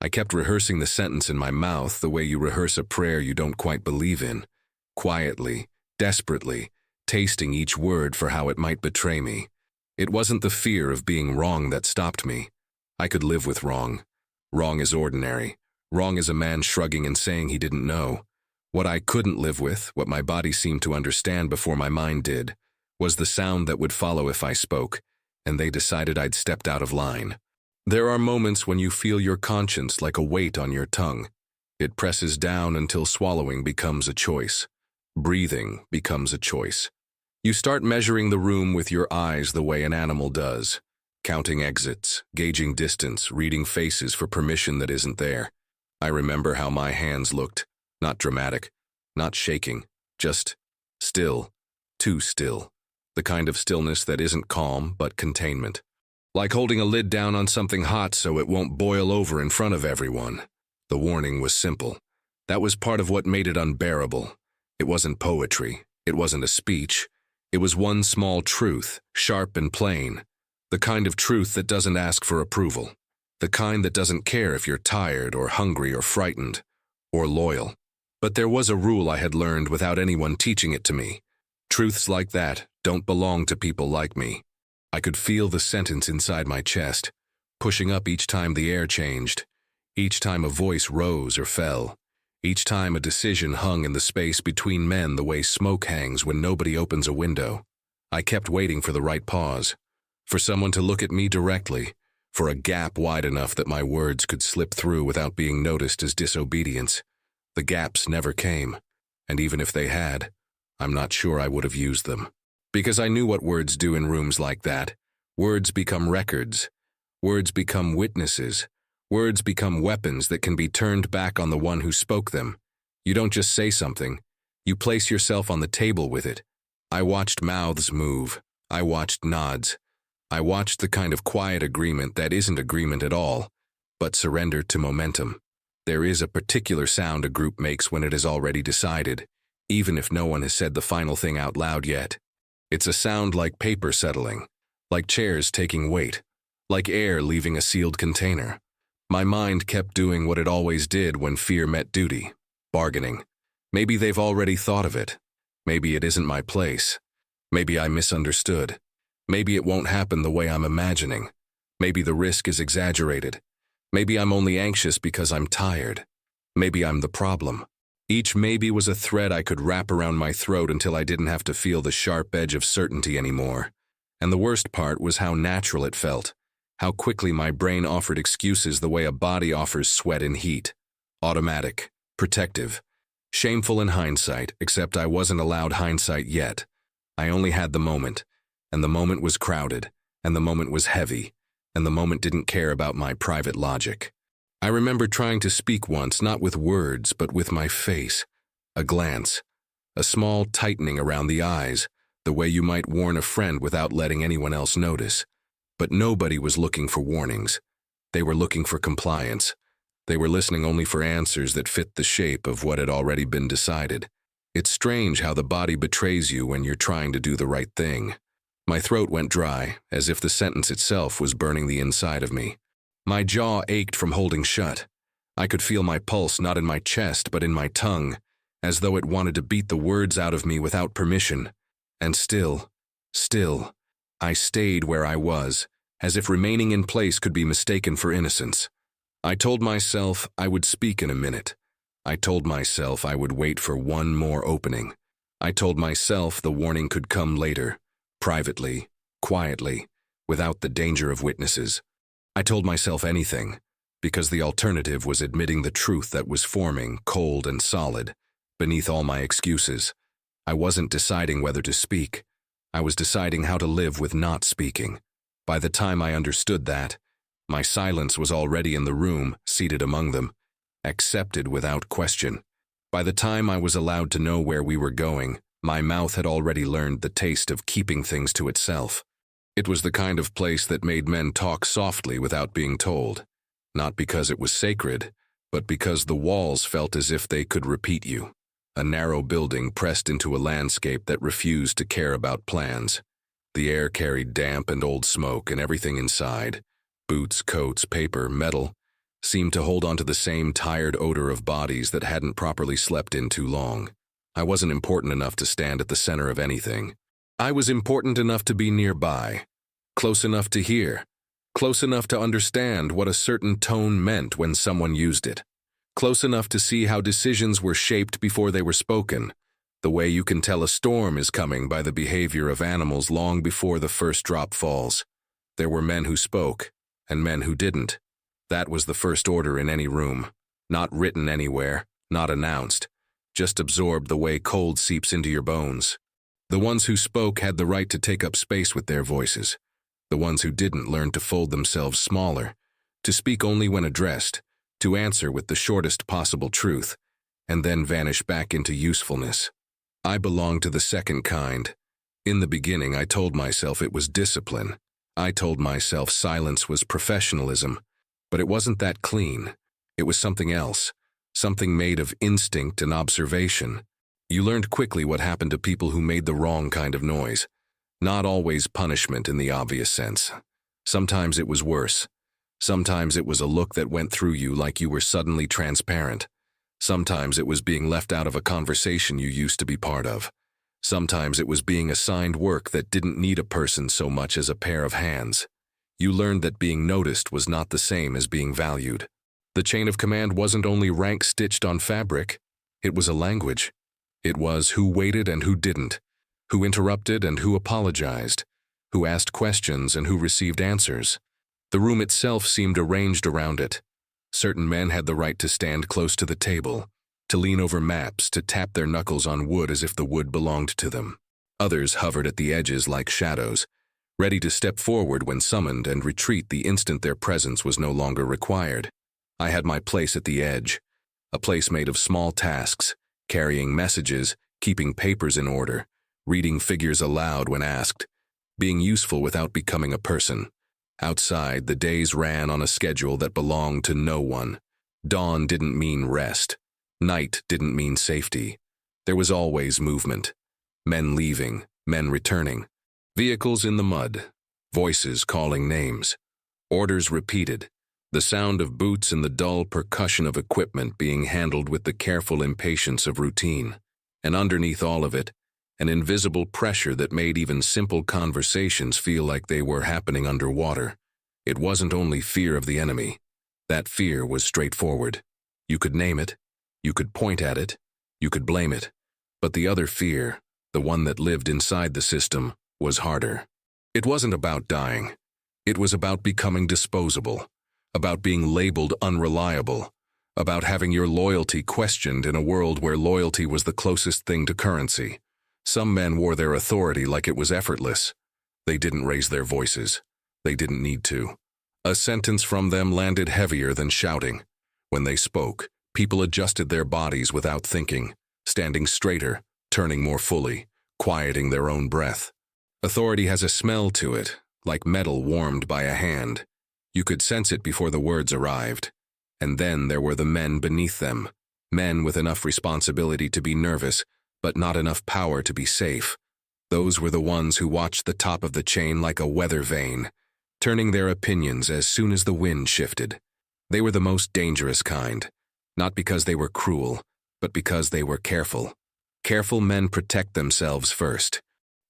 I kept rehearsing the sentence in my mouth the way you rehearse a prayer you don't quite believe in, quietly, desperately, tasting each word for how it might betray me. It wasn't the fear of being wrong that stopped me. I could live with wrong. Wrong is ordinary. Wrong is a man shrugging and saying he didn't know. What I couldn't live with, what my body seemed to understand before my mind did, was the sound that would follow if I spoke, and they decided I'd stepped out of line. There are moments when you feel your conscience like a weight on your tongue. It presses down until swallowing becomes a choice. Breathing becomes a choice. You start measuring the room with your eyes the way an animal does, counting exits, gauging distance, reading faces for permission that isn't there. I remember how my hands looked, not dramatic, not shaking, just still, too still. The kind of stillness that isn't calm, but containment. Like holding a lid down on something hot so it won't boil over in front of everyone. The warning was simple. That was part of what made it unbearable. It wasn't poetry. It wasn't a speech. It was one small truth, sharp and plain. The kind of truth that doesn't ask for approval. The kind that doesn't care if you're tired or hungry or frightened or loyal. But there was a rule I had learned without anyone teaching it to me. Truths like that don't belong to people like me. I could feel the sentence inside my chest, pushing up each time the air changed, each time a voice rose or fell, each time a decision hung in the space between men the way smoke hangs when nobody opens a window. I kept waiting for the right pause, for someone to look at me directly, for a gap wide enough that my words could slip through without being noticed as disobedience. The gaps never came, and even if they had, I'm not sure I would have used them. Because I knew what words do in rooms like that. Words become records. Words become witnesses. Words become weapons that can be turned back on the one who spoke them. You don't just say something. You place yourself on the table with it. I watched mouths move. I watched nods. I watched the kind of quiet agreement that isn't agreement at all, but surrender to momentum. There is a particular sound a group makes when it is already decided, even if no one has said the final thing out loud yet. It's a sound like paper settling, like chairs taking weight, like air leaving a sealed container. My mind kept doing what it always did when fear met duty, bargaining. Maybe they've already thought of it. Maybe it isn't my place. Maybe I misunderstood. Maybe it won't happen the way I'm imagining. Maybe the risk is exaggerated. Maybe I'm only anxious because I'm tired. Maybe I'm the problem. Each maybe was a thread I could wrap around my throat until I didn't have to feel the sharp edge of certainty anymore. And the worst part was how natural it felt, how quickly my brain offered excuses the way a body offers sweat and heat. Automatic, protective, shameful in hindsight, except I wasn't allowed hindsight yet. I only had the moment, and the moment was crowded, and the moment was heavy, and the moment didn't care about my private logic. I remember trying to speak once, not with words, but with my face. A glance, a small tightening around the eyes, the way you might warn a friend without letting anyone else notice. But nobody was looking for warnings. They were looking for compliance. They were listening only for answers that fit the shape of what had already been decided. It's strange how the body betrays you when you're trying to do the right thing. My throat went dry, as if the sentence itself was burning the inside of me. My jaw ached from holding shut. I could feel my pulse not in my chest but in my tongue, as though it wanted to beat the words out of me without permission. And still, I stayed where I was, as if remaining in place could be mistaken for innocence. I told myself I would speak in a minute. I told myself I would wait for one more opening. I told myself the warning could come later, privately, quietly, without the danger of witnesses. I told myself anything, because the alternative was admitting the truth that was forming, cold and solid, beneath all my excuses. I wasn't deciding whether to speak. I was deciding how to live with not speaking. By the time I understood that, my silence was already in the room, seated among them, accepted without question. By the time I was allowed to know where we were going, my mouth had already learned the taste of keeping things to itself. It was the kind of place that made men talk softly without being told, not because it was sacred, but because the walls felt as if they could repeat you. A narrow building pressed into a landscape that refused to care about plans. The air carried damp and old smoke and everything inside, boots, coats, paper, metal, seemed to hold on to the same tired odor of bodies that hadn't properly slept in too long. I wasn't important enough to stand at the center of anything. I was important enough to be nearby, close enough to hear, close enough to understand what a certain tone meant when someone used it, close enough to see how decisions were shaped before they were spoken, the way you can tell a storm is coming by the behavior of animals long before the first drop falls. There were men who spoke, and men who didn't. That was the first order in any room. Not written anywhere, not announced, just absorbed the way cold seeps into your bones. The ones who spoke had the right to take up space with their voices. The ones who didn't learned to fold themselves smaller, to speak only when addressed, to answer with the shortest possible truth, and then vanish back into usefulness. I belonged to the second kind. In the beginning, I told myself it was discipline. I told myself silence was professionalism. But it wasn't that clean. It was something else, something made of instinct and observation. You learned quickly what happened to people who made the wrong kind of noise. Not always punishment in the obvious sense. Sometimes it was worse. Sometimes it was a look that went through you like you were suddenly transparent. Sometimes it was being left out of a conversation you used to be part of. Sometimes it was being assigned work that didn't need a person so much as a pair of hands. You learned that being noticed was not the same as being valued. The chain of command wasn't only rank stitched on fabric, it was a language. It was who waited and who didn't, who interrupted and who apologized, who asked questions and who received answers. The room itself seemed arranged around it. Certain men had the right to stand close to the table, to lean over maps, to tap their knuckles on wood as if the wood belonged to them. Others hovered at the edges like shadows, ready to step forward when summoned and retreat the instant their presence was no longer required. I had my place at the edge, a place made of small tasks, carrying messages, keeping papers in order, reading figures aloud when asked, being useful without becoming a person. Outside, the days ran on a schedule that belonged to no one. Dawn didn't mean rest. Night didn't mean safety. There was always movement. Men leaving, men returning. Vehicles in the mud. Voices calling names. Orders repeated. The sound of boots and the dull percussion of equipment being handled with the careful impatience of routine. And underneath all of it, an invisible pressure that made even simple conversations feel like they were happening underwater. It wasn't only fear of the enemy. That fear was straightforward. You could name it, you could point at it, you could blame it. But the other fear, the one that lived inside the system, was harder. It wasn't about dying. It was about becoming disposable, about being labeled unreliable, about having your loyalty questioned in a world where loyalty was the closest thing to currency. Some men wore their authority like it was effortless. They didn't raise their voices. They didn't need to. A sentence from them landed heavier than shouting. When they spoke, people adjusted their bodies without thinking, standing straighter, turning more fully, quieting their own breath. Authority has a smell to it, like metal warmed by a hand. You could sense it before the words arrived. And then there were the men beneath them, men with enough responsibility to be nervous, but not enough power to be safe. Those were the ones who watched the top of the chain like a weather vane, turning their opinions as soon as the wind shifted. They were the most dangerous kind, not because they were cruel, but because they were careful. Careful men protect themselves first.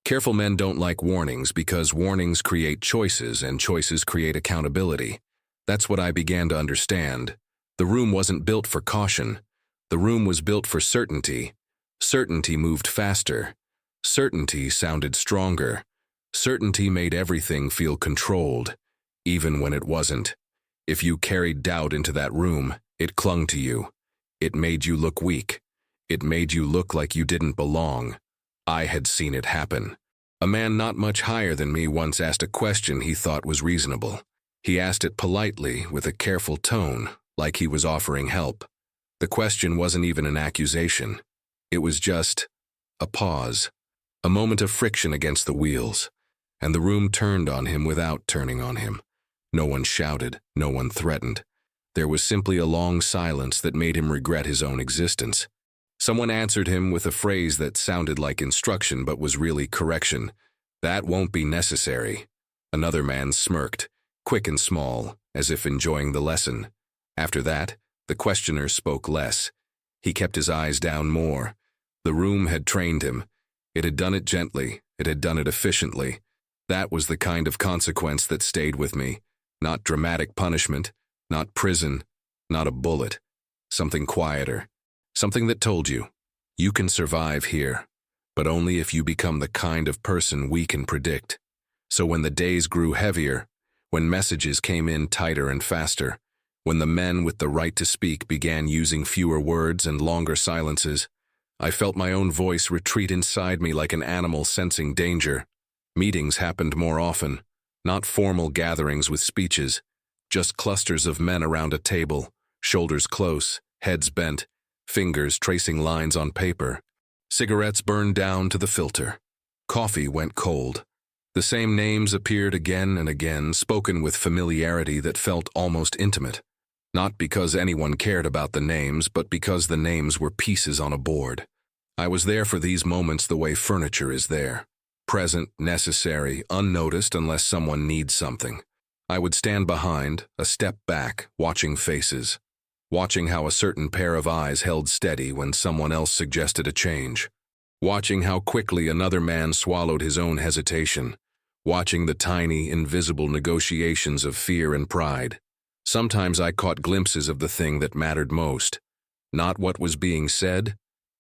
Careful men don't like warnings because warnings create choices and choices create accountability. That's what I began to understand. The room wasn't built for caution. The room was built for certainty. Certainty moved faster. Certainty sounded stronger. Certainty made everything feel controlled, even when it wasn't. If you carried doubt into that room, it clung to you. It made you look weak. It made you look like you didn't belong. I had seen it happen. A man not much higher than me once asked a question he thought was reasonable. He asked it politely, with a careful tone, like he was offering help. The question wasn't even an accusation. It was just a pause, a moment of friction against the wheels, and the room turned on him without turning on him. No one shouted, no one threatened. There was simply a long silence that made him regret his own existence. Someone answered him with a phrase that sounded like instruction but was really correction. "That won't be necessary." Another man smirked, quick and small, as if enjoying the lesson. After that, the questioner spoke less. He kept his eyes down more. The room had trained him. It had done it gently. It had done it efficiently. That was the kind of consequence that stayed with me. Not dramatic punishment, not prison, not a bullet. Something quieter. Something that told you, you can survive here, but only if you become the kind of person we can predict. So when the days grew heavier, when messages came in tighter and faster, when the men with the right to speak began using fewer words and longer silences, I felt my own voice retreat inside me like an animal sensing danger. Meetings happened more often, not formal gatherings with speeches, just clusters of men around a table, shoulders close, heads bent, fingers tracing lines on paper. Cigarettes burned down to the filter. Coffee went cold. The same names appeared again and again, spoken with familiarity that felt almost intimate. Not because anyone cared about the names, but because the names were pieces on a board. I was there for these moments the way furniture is there. Present, necessary, unnoticed unless someone needs something. I would stand behind, a step back, watching faces. Watching how a certain pair of eyes held steady when someone else suggested a change. Watching how quickly another man swallowed his own hesitation. Watching the tiny, invisible negotiations of fear and pride. Sometimes I caught glimpses of the thing that mattered most. Not what was being said,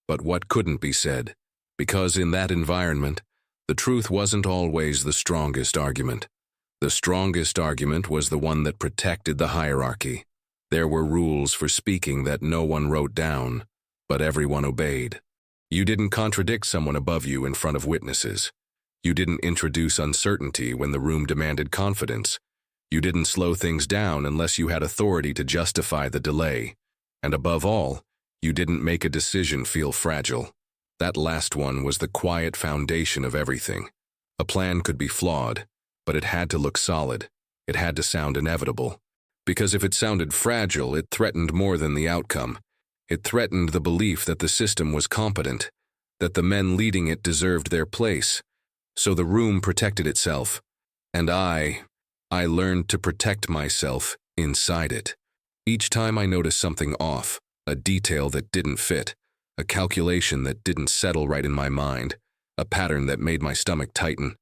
but what couldn't be said. Because in that environment, the truth wasn't always the strongest argument. The strongest argument was the one that protected the hierarchy. There were rules for speaking that no one wrote down, but everyone obeyed. You didn't contradict someone above you in front of witnesses. You didn't introduce uncertainty when the room demanded confidence. You didn't slow things down unless you had authority to justify the delay. And above all, you didn't make a decision feel fragile. That last one was the quiet foundation of everything. A plan could be flawed, but it had to look solid. It had to sound inevitable. Because if it sounded fragile, it threatened more than the outcome. It threatened the belief that the system was competent, that the men leading it deserved their place. So the room protected itself. And I learned to protect myself inside it. Each time I noticed something off, a detail that didn't fit, a calculation that didn't settle right in my mind, a pattern that made my stomach tighten,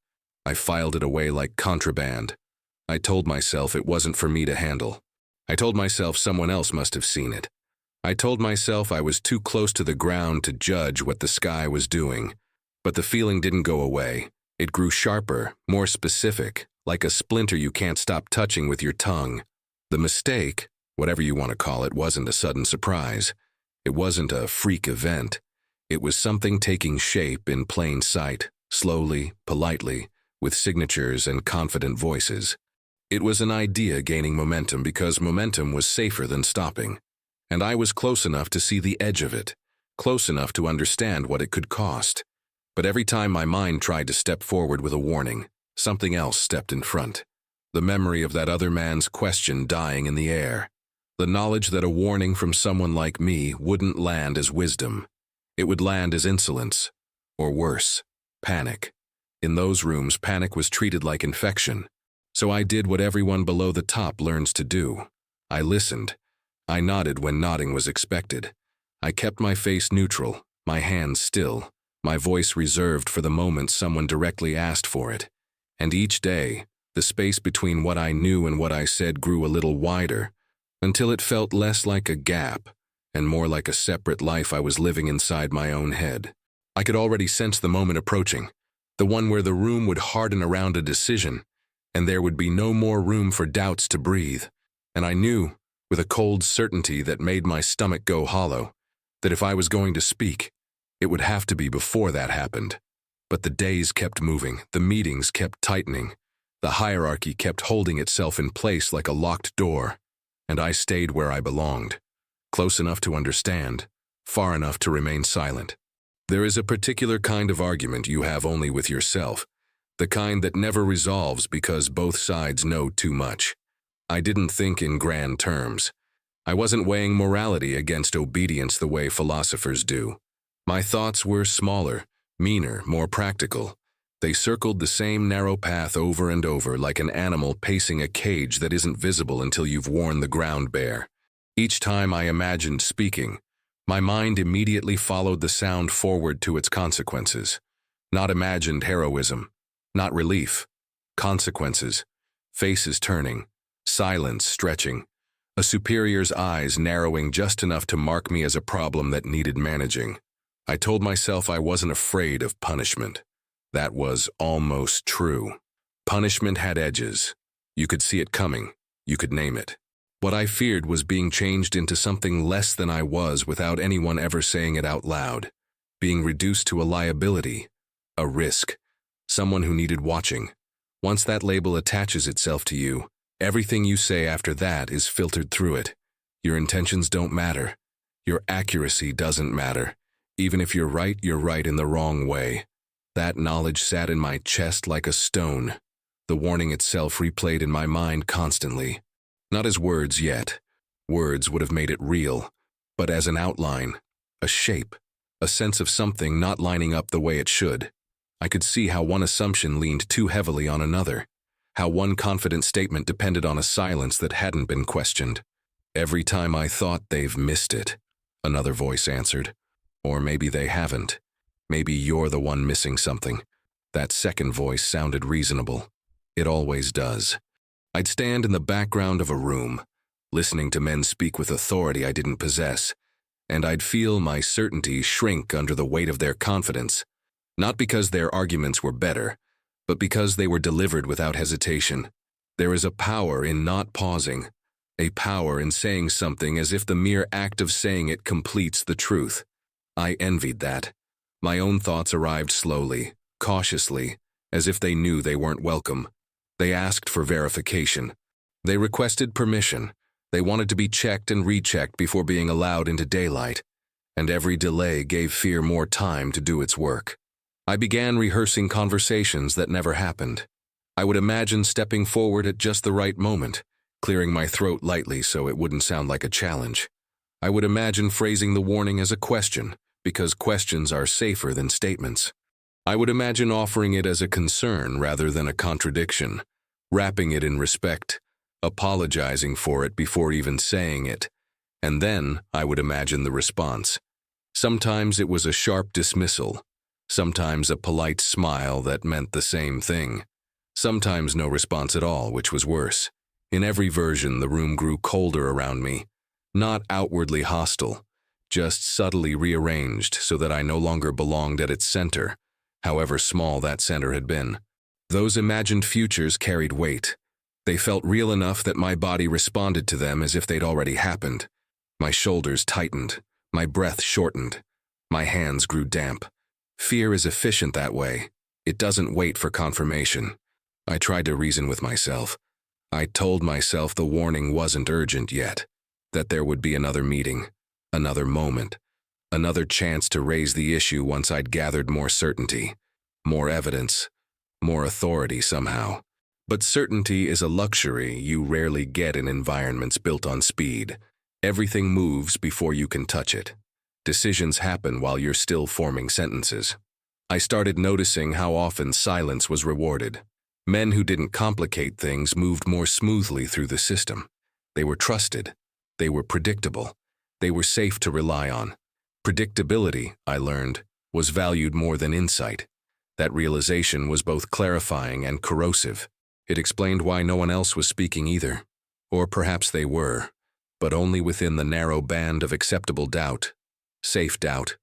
I filed it away like contraband. I told myself it wasn't for me to handle. I told myself someone else must have seen it. I told myself I was too close to the ground to judge what the sky was doing. But the feeling didn't go away. It grew sharper, more specific, like a splinter you can't stop touching with your tongue. The mistake, whatever you want to call it, wasn't a sudden surprise. It wasn't a freak event. It was something taking shape in plain sight, slowly, politely, with signatures and confident voices. It was an idea gaining momentum because momentum was safer than stopping. And I was close enough to see the edge of it, close enough to understand what it could cost. But every time my mind tried to step forward with a warning, something else stepped in front. The memory of that other man's question dying in the air. The knowledge that a warning from someone like me wouldn't land as wisdom. It would land as insolence. Or worse, panic. In those rooms, panic was treated like infection. So I did what everyone below the top learns to do. I listened. I nodded when nodding was expected. I kept my face neutral, my hands still, my voice reserved for the moment someone directly asked for it. And each day, the space between what I knew and what I said grew a little wider, until it felt less like a gap and more like a separate life I was living inside my own head. I could already sense the moment approaching, the one where the room would harden around a decision, and there would be no more room for doubts to breathe. And I knew, with a cold certainty that made my stomach go hollow, that if I was going to speak, it would have to be before that happened. But the days kept moving, the meetings kept tightening, the hierarchy kept holding itself in place like a locked door, and I stayed where I belonged, close enough to understand, far enough to remain silent. There is a particular kind of argument you have only with yourself, the kind that never resolves because both sides know too much. I didn't think in grand terms. I wasn't weighing morality against obedience the way philosophers do. My thoughts were smaller, meaner, more practical. They circled the same narrow path over and over like an animal pacing a cage that isn't visible until you've worn the ground bare. Each time I imagined speaking, my mind immediately followed the sound forward to its consequences. Not imagined heroism, not relief. Consequences, faces turning, silence stretching, a superior's eyes narrowing just enough to mark me as a problem that needed managing. I told myself I wasn't afraid of punishment. That was almost true. Punishment had edges. You could see it coming. You could name it. What I feared was being changed into something less than I was without anyone ever saying it out loud. Being reduced to a liability, a risk, someone who needed watching. Once that label attaches itself to you, everything you say after that is filtered through it. Your intentions don't matter. Your accuracy doesn't matter. Even if you're right in the wrong way. That knowledge sat in my chest like a stone. The warning itself replayed in my mind constantly. Not as words yet. Words would have made it real. But as an outline, a shape, a sense of something not lining up the way it should. I could see how one assumption leaned too heavily on another. How one confident statement depended on a silence that hadn't been questioned. Every time I thought they've missed it, another voice answered. Or maybe they haven't. Maybe you're the one missing something. That second voice sounded reasonable. It always does. I'd stand in the background of a room, listening to men speak with authority I didn't possess, and I'd feel my certainty shrink under the weight of their confidence. Not because their arguments were better, but because they were delivered without hesitation. There is a power in not pausing, a power in saying something as if the mere act of saying it completes the truth. I envied that. My own thoughts arrived slowly, cautiously, as if they knew they weren't welcome. They asked for verification. They requested permission. They wanted to be checked and rechecked before being allowed into daylight. And every delay gave fear more time to do its work. I began rehearsing conversations that never happened. I would imagine stepping forward at just the right moment, clearing my throat lightly so it wouldn't sound like a challenge. I would imagine phrasing the warning as a question, because questions are safer than statements. I would imagine offering it as a concern rather than a contradiction, wrapping it in respect, apologizing for it before even saying it. And then I would imagine the response. Sometimes it was a sharp dismissal. Sometimes a polite smile that meant the same thing. Sometimes no response at all, which was worse. In every version, the room grew colder around me. Not outwardly hostile, just subtly rearranged so that I no longer belonged at its center, however small that center had been. Those imagined futures carried weight. They felt real enough that my body responded to them as if they'd already happened. My shoulders tightened, my breath shortened, my hands grew damp. Fear is efficient that way. It doesn't wait for confirmation. I tried to reason with myself. I told myself the warning wasn't urgent yet, that there would be another meeting, another moment, another chance to raise the issue once I'd gathered more certainty, more evidence, more authority somehow. But certainty is a luxury you rarely get in environments built on speed. Everything moves before you can touch it. Decisions happen while you're still forming sentences. I started noticing how often silence was rewarded. Men who didn't complicate things moved more smoothly through the system. They were trusted. They were predictable. They were safe to rely on. Predictability, I learned, was valued more than insight. That realization was both clarifying and corrosive. It explained why no one else was speaking either. Or perhaps they were, but only within the narrow band of acceptable doubt. Safe doubt.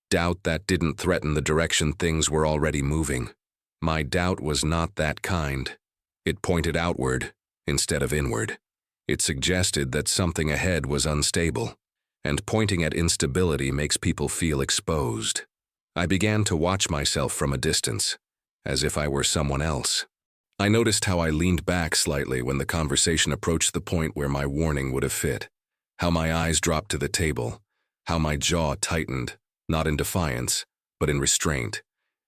Doubt that didn't threaten the direction things were already moving. My doubt was not that kind. It pointed outward instead of inward. It suggested that something ahead was unstable, and pointing at instability makes people feel exposed. I began to watch myself from a distance, as if I were someone else. I noticed how I leaned back slightly when the conversation approached the point where my warning would have fit, how my eyes dropped to the table, how my jaw tightened, not in defiance, but in restraint.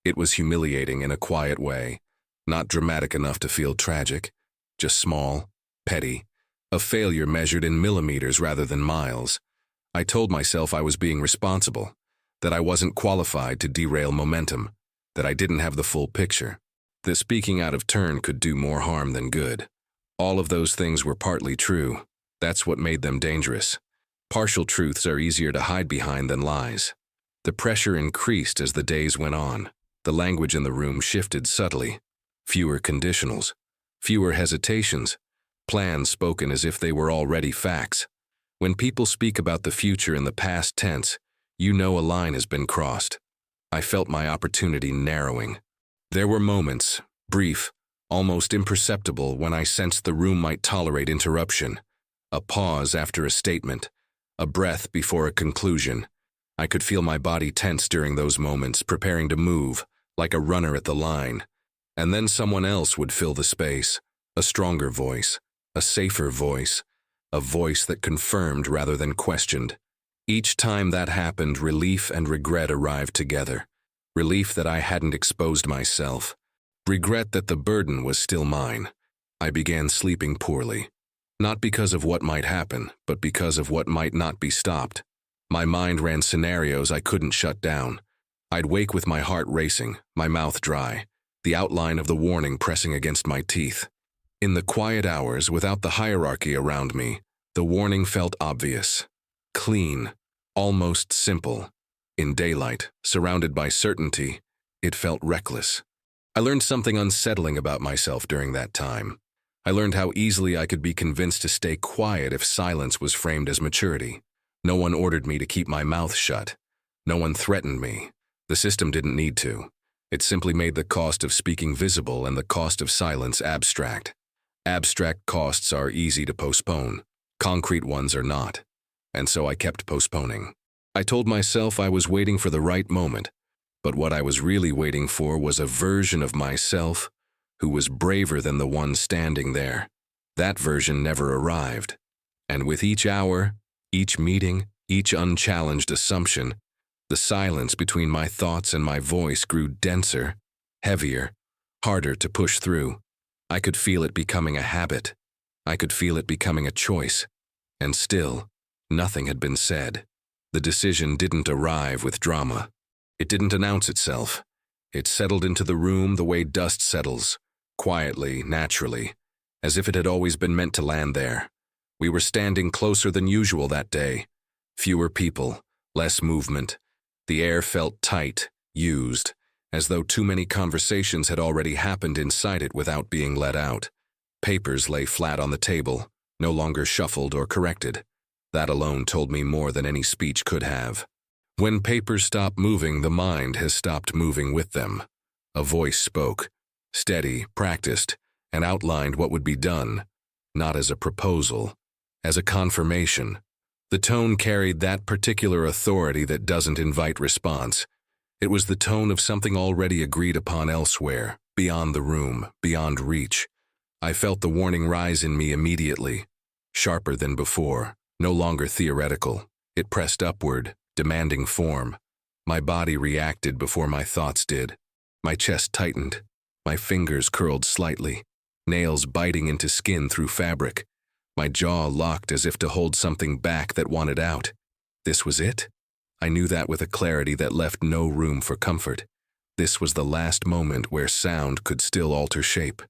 It was humiliating in a quiet way, not dramatic enough to feel tragic, just small, petty, a failure measured in millimeters rather than miles. I told myself I was being responsible, that I wasn't qualified to derail momentum, that I didn't have the full picture, that speaking out of turn could do more harm than good. All of those things were partly true. That's what made them dangerous. Partial truths are easier to hide behind than lies. The pressure increased as the days went on. The language in the room shifted subtly. Fewer conditionals, fewer hesitations, plans spoken as if they were already facts. When people speak about the future in the past tense, you know a line has been crossed. I felt my opportunity narrowing. There were moments, brief, almost imperceptible, when I sensed the room might tolerate interruption. A pause after a statement, a breath before a conclusion. I could feel my body tense during those moments, preparing to move, like a runner at the line. And then someone else would fill the space, a stronger voice, a safer voice, a voice that confirmed rather than questioned. Each time that happened, relief and regret arrived together. Relief that I hadn't exposed myself. Regret that the burden was still mine. I began sleeping poorly. Not because of what might happen, but because of what might not be stopped. My mind ran scenarios I couldn't shut down. I'd wake with my heart racing, my mouth dry, the outline of the warning pressing against my teeth. In the quiet hours, without the hierarchy around me, the warning felt obvious, clean, almost simple. In daylight, surrounded by certainty, it felt reckless. I learned something unsettling about myself during that time. I learned how easily I could be convinced to stay quiet if silence was framed as maturity. No one ordered me to keep my mouth shut. No one threatened me. The system didn't need to. It simply made the cost of speaking visible and the cost of silence abstract. Abstract costs are easy to postpone. Concrete ones are not. And so I kept postponing. I told myself I was waiting for the right moment, but what I was really waiting for was a version of myself who was braver than the one standing there. That version never arrived. And with each hour, each meeting, each unchallenged assumption, the silence between my thoughts and my voice grew denser, heavier, harder to push through. I could feel it becoming a habit. I could feel it becoming a choice. And still, nothing had been said. The decision didn't arrive with drama. It didn't announce itself. It settled into the room the way dust settles, quietly, naturally, as if it had always been meant to land there. We were standing closer than usual that day. Fewer people, less movement. The air felt tight, used, as though too many conversations had already happened inside it without being let out. Papers lay flat on the table, no longer shuffled or corrected. That alone told me more than any speech could have. When papers stop moving, the mind has stopped moving with them. A voice spoke, steady, practiced, and outlined what would be done, not as a proposal, as a confirmation. The tone carried that particular authority that doesn't invite response. It was the tone of something already agreed upon elsewhere, beyond the room, beyond reach. I felt the warning rise in me immediately, sharper than before, no longer theoretical. It pressed upward, demanding form. My body reacted before my thoughts did. My chest tightened. My fingers curled slightly, nails biting into skin through fabric. My jaw locked as if to hold something back that wanted out. This was it? I knew that with a clarity that left no room for comfort. This was the last moment where sound could still alter shape.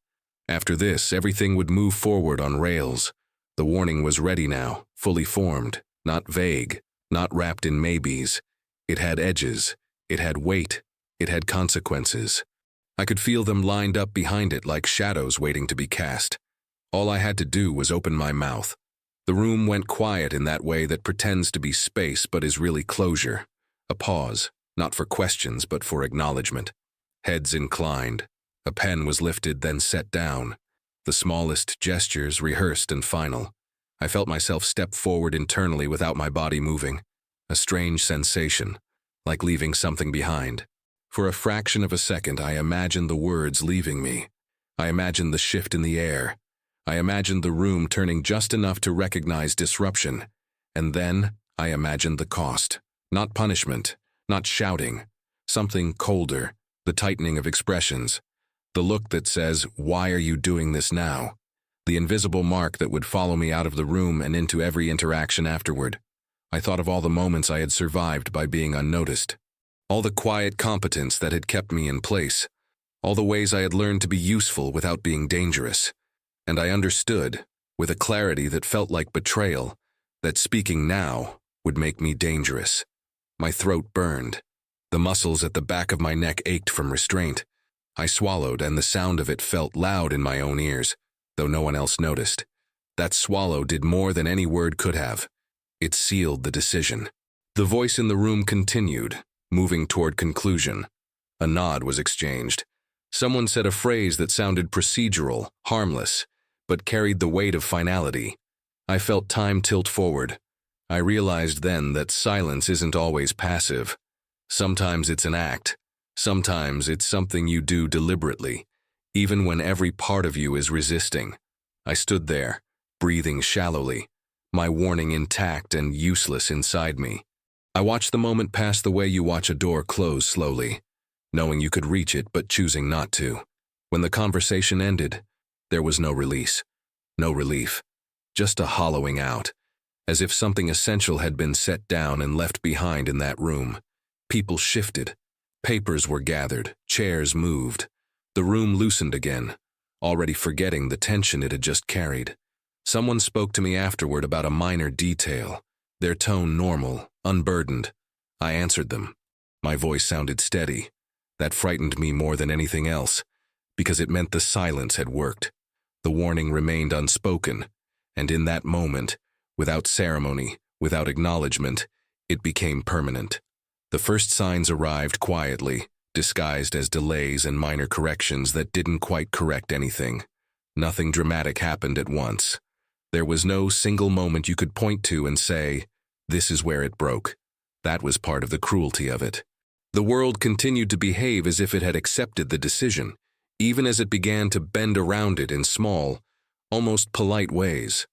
After this, everything would move forward on rails. The warning was ready now, fully formed, not vague, not wrapped in maybes. It had edges, it had weight, it had consequences. I could feel them lined up behind it like shadows waiting to be cast. All I had to do was open my mouth. The room went quiet in that way that pretends to be space but is really closure. A pause, not for questions but for acknowledgement. Heads inclined. A pen was lifted then set down. The smallest gestures rehearsed and final. I felt myself step forward internally without my body moving. A strange sensation, like leaving something behind. For a fraction of a second, I imagined the words leaving me. I imagined the shift in the air. I imagined the room turning just enough to recognize disruption. And then I imagined the cost. Not punishment, not shouting. Something colder, the tightening of expressions. The look that says, "Why are you doing this now?" The invisible mark that would follow me out of the room and into every interaction afterward. I thought of all the moments I had survived by being unnoticed. All the quiet competence that had kept me in place. All the ways I had learned to be useful without being dangerous. And I understood, with a clarity that felt like betrayal, that speaking now would make me dangerous. My throat burned. The muscles at the back of my neck ached from restraint. I swallowed, and the sound of it felt loud in my own ears, though no one else noticed. That swallow did more than any word could have. It sealed the decision. The voice in the room continued, moving toward conclusion. A nod was exchanged. Someone said a phrase that sounded procedural, harmless, but carried the weight of finality. I felt time tilt forward. I realized then that silence isn't always passive. Sometimes it's an act. Sometimes it's something you do deliberately, even when every part of you is resisting. I stood there, breathing shallowly, my warning intact and useless inside me. I watched the moment pass the way you watch a door close slowly, knowing you could reach it but choosing not to. When the conversation ended, there was no release, no relief, just a hollowing out, as if something essential had been set down and left behind in that room. People shifted. Papers were gathered, chairs moved. The room loosened again, already forgetting the tension it had just carried. Someone spoke to me afterward about a minor detail, their tone normal, unburdened. I answered them. My voice sounded steady. That frightened me more than anything else, because it meant the silence had worked. The warning remained unspoken, and in that moment, without ceremony, without acknowledgement, it became permanent. The first signs arrived quietly, disguised as delays and minor corrections that didn't quite correct anything. Nothing dramatic happened at once. There was no single moment you could point to and say, "This is where it broke." That was part of the cruelty of it. The world continued to behave as if it had accepted the decision, even as it began to bend around it in small, almost polite ways.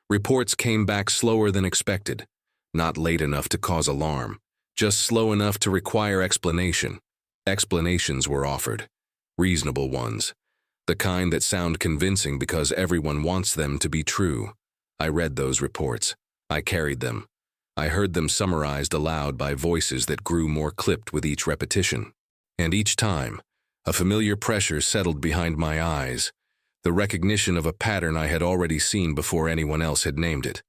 Reports came back slower than expected, not late enough to cause alarm, just slow enough to require explanation. Explanations were offered, reasonable ones, the kind that sound convincing because everyone wants them to be true. I read those reports. I carried them. I heard them summarized aloud by voices that grew more clipped with each repetition. And each time, a familiar pressure settled behind my eyes, the recognition of a pattern I had already seen before anyone else had named it.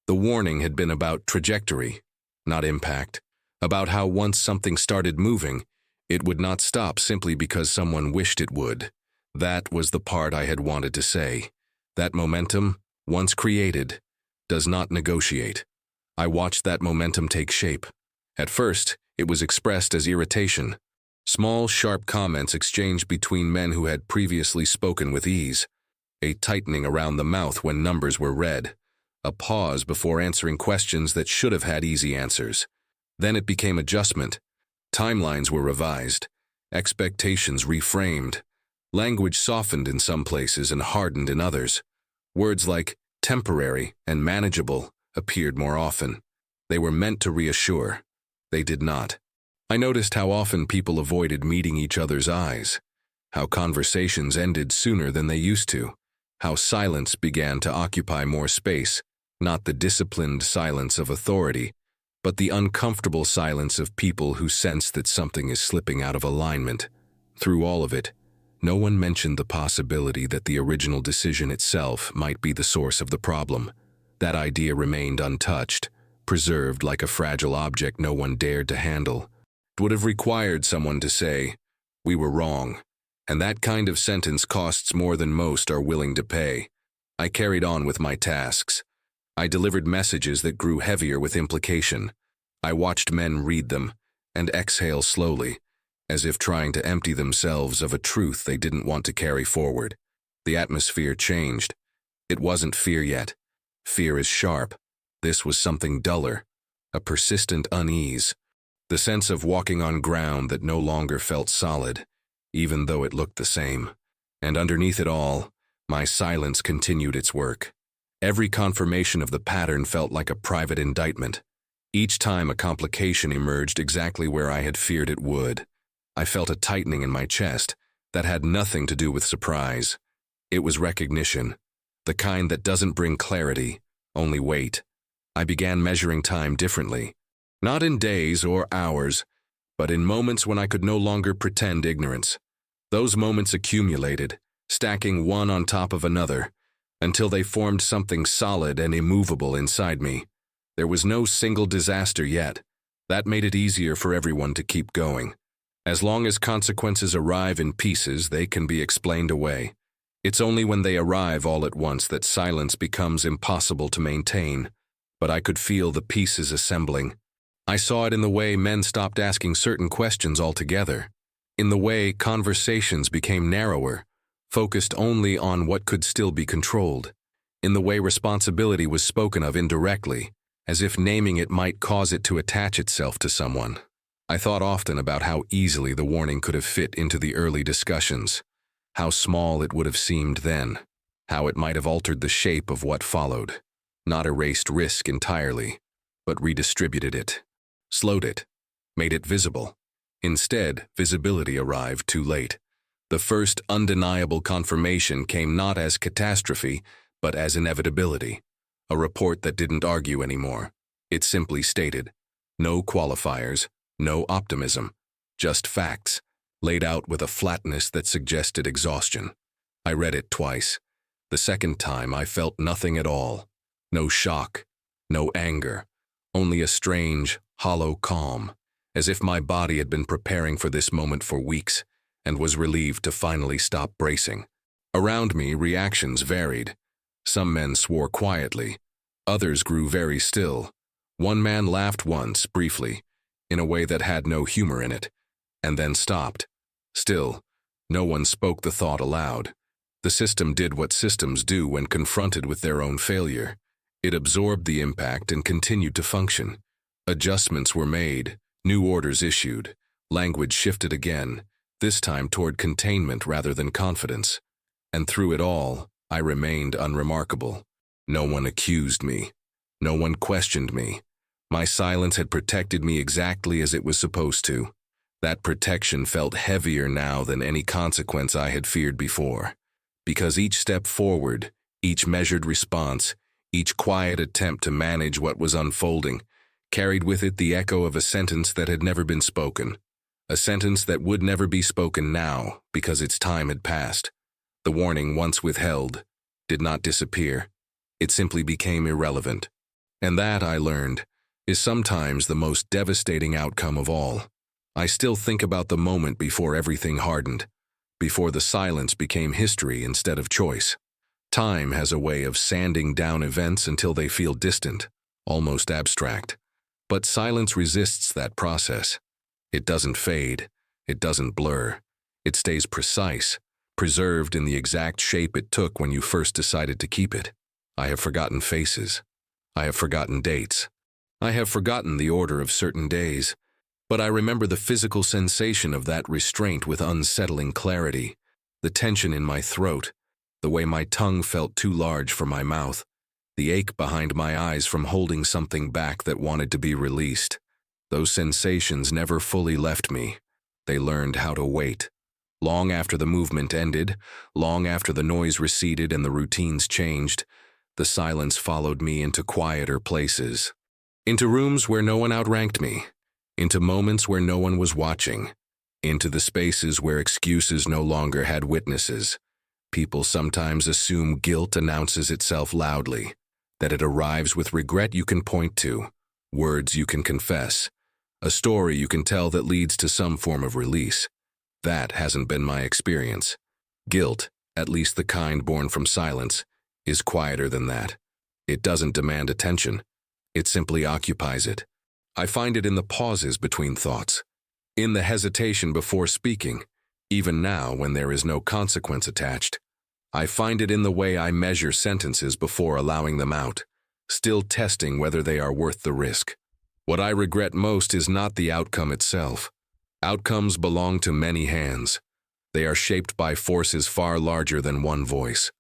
The warning had been about trajectory, not impact, about how once something started moving, it would not stop simply because someone wished it would. That was the part I had wanted to say. That momentum, once created, does not negotiate. I watched that momentum take shape. At first, it was expressed as irritation. Small, sharp comments exchanged between men who had previously spoken with ease. A tightening around the mouth when numbers were read. A pause before answering questions that should have had easy answers. Then it became adjustment. Timelines were revised. Expectations reframed. Language softened in some places and hardened in others. Words like temporary and manageable appeared more often. They were meant to reassure. They did not. I noticed how often people avoided meeting each other's eyes, how conversations ended sooner than they used to, how silence began to occupy more space, not the disciplined silence of authority, but the uncomfortable silence of people who sense that something is slipping out of alignment. Through all of it, no one mentioned the possibility that the original decision itself might be the source of the problem. That idea remained untouched, preserved like a fragile object no one dared to handle. It would have required someone to say, "We were wrong," and that kind of sentence costs more than most are willing to pay. I carried on with my tasks. I delivered messages that grew heavier with implication. I watched men read them and exhale slowly, as if trying to empty themselves of a truth they didn't want to carry forward. The atmosphere changed. It wasn't fear yet. Fear is sharp. This was something duller, a persistent unease, the sense of walking on ground that no longer felt solid, even though it looked the same. And underneath it all, my silence continued its work. Every confirmation of the pattern felt like a private indictment. Each time a complication emerged exactly where I had feared it would, I felt a tightening in my chest that had nothing to do with surprise. It was recognition, the kind that doesn't bring clarity, only weight. I began measuring time differently, not in days or hours, but in moments when I could no longer pretend ignorance. Those moments accumulated, stacking one on top of another, until they formed something solid and immovable inside me. There was no single disaster yet. That made it easier for everyone to keep going. As long as consequences arrive in pieces, they can be explained away. It's only when they arrive all at once that silence becomes impossible to maintain. But I could feel the pieces assembling. I saw it in the way men stopped asking certain questions altogether, in the way conversations became narrower, focused only on what could still be controlled, in the way responsibility was spoken of indirectly, as if naming it might cause it to attach itself to someone. I thought often about how easily the warning could have fit into the early discussions, how small it would have seemed then, how it might have altered the shape of what followed, not erased risk entirely, but redistributed it, slowed it, made it visible. Instead, visibility arrived too late. The first undeniable confirmation came not as catastrophe, but as inevitability. A report that didn't argue anymore. It simply stated, no qualifiers, no optimism, just facts, laid out with a flatness that suggested exhaustion. I read it twice. The second time I felt nothing at all. No shock, no anger, only a strange, hollow calm, as if my body had been preparing for this moment for weeks and was relieved to finally stop bracing. Around me, reactions varied. Some men swore quietly. Others grew very still. One man laughed once, briefly, in a way that had no humor in it, and then stopped. Still, no one spoke the thought aloud. The system did what systems do when confronted with their own failure. It absorbed the impact and continued to function. Adjustments were made, new orders issued, language shifted again, this time toward containment rather than confidence. And through it all, I remained unremarkable. No one accused me. No one questioned me. My silence had protected me exactly as it was supposed to. That protection felt heavier now than any consequence I had feared before. Because each step forward, each measured response, each quiet attempt to manage what was unfolding, carried with it the echo of a sentence that had never been spoken. A sentence that would never be spoken now because its time had passed. The warning once withheld did not disappear. It simply became irrelevant. And that, I learned, is sometimes the most devastating outcome of all. I still think about the moment before everything hardened, before the silence became history instead of choice. Time has a way of sanding down events until they feel distant, almost abstract. But silence resists that process. It doesn't fade. It doesn't blur. It stays precise, preserved in the exact shape it took when you first decided to keep it. I have forgotten faces. I have forgotten dates. I have forgotten the order of certain days. But I remember the physical sensation of that restraint with unsettling clarity, the tension in my throat, the way my tongue felt too large for my mouth, the ache behind my eyes from holding something back that wanted to be released. Those sensations never fully left me. They learned how to wait. Long after the movement ended, long after the noise receded and the routines changed, the silence followed me into quieter places, into rooms where no one outranked me, into moments where no one was watching, into the spaces where excuses no longer had witnesses. People sometimes assume guilt announces itself loudly, that it arrives with regret you can point to, words you can confess, a story you can tell that leads to some form of release. That hasn't been my experience. Guilt, at least the kind born from silence, is quieter than that. It doesn't demand attention. It simply occupies it. I find it in the pauses between thoughts, in the hesitation before speaking, even now when there is no consequence attached. I find it in the way I measure sentences before allowing them out, still testing whether they are worth the risk. What I regret most is not the outcome itself. Outcomes belong to many hands. They are shaped by forces far larger than one voice.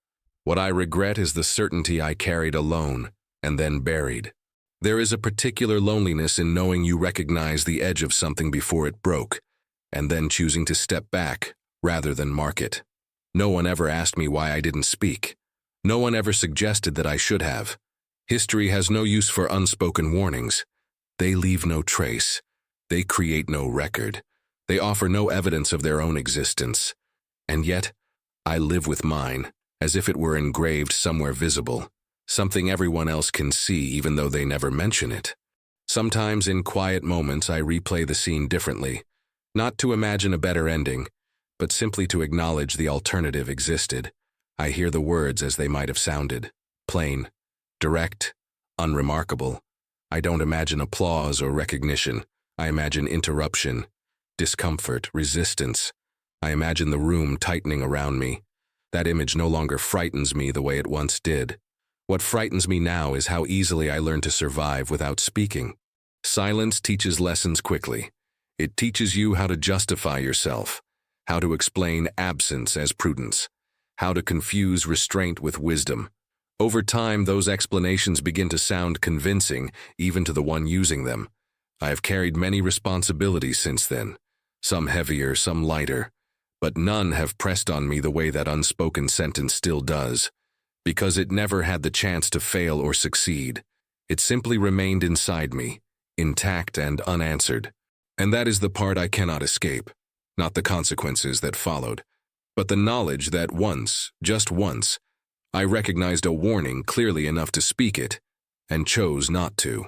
What I regret is the certainty I carried alone and then buried. There is a particular loneliness in knowing you recognize the edge of something before it broke, and then choosing to step back rather than mark it. No one ever asked me why I didn't speak. No one ever suggested that I should have. History has no use for unspoken warnings. They leave no trace. They create no record. They offer no evidence of their own existence. And yet, I live with mine, as if it were engraved somewhere visible, something everyone else can see even though they never mention it. Sometimes in quiet moments I replay the scene differently, not to imagine a better ending, but simply to acknowledge the alternative existed. I hear the words as they might have sounded, plain, direct, unremarkable. I don't imagine applause or recognition. I imagine interruption, discomfort, resistance. I imagine the room tightening around me. That image no longer frightens me the way it once did. What frightens me now is how easily I learn to survive without speaking. Silence teaches lessons quickly. It teaches you how to justify yourself, how to explain absence as prudence, how to confuse restraint with wisdom. Over time, those explanations begin to sound convincing, even to the one using them. I have carried many responsibilities since then, some heavier, some lighter, but none have pressed on me the way that unspoken sentence still does, because it never had the chance to fail or succeed. It simply remained inside me, intact and unanswered. And that is the part I cannot escape, not the consequences that followed, but the knowledge that once, just once, I recognized a warning clearly enough to speak it, and chose not to.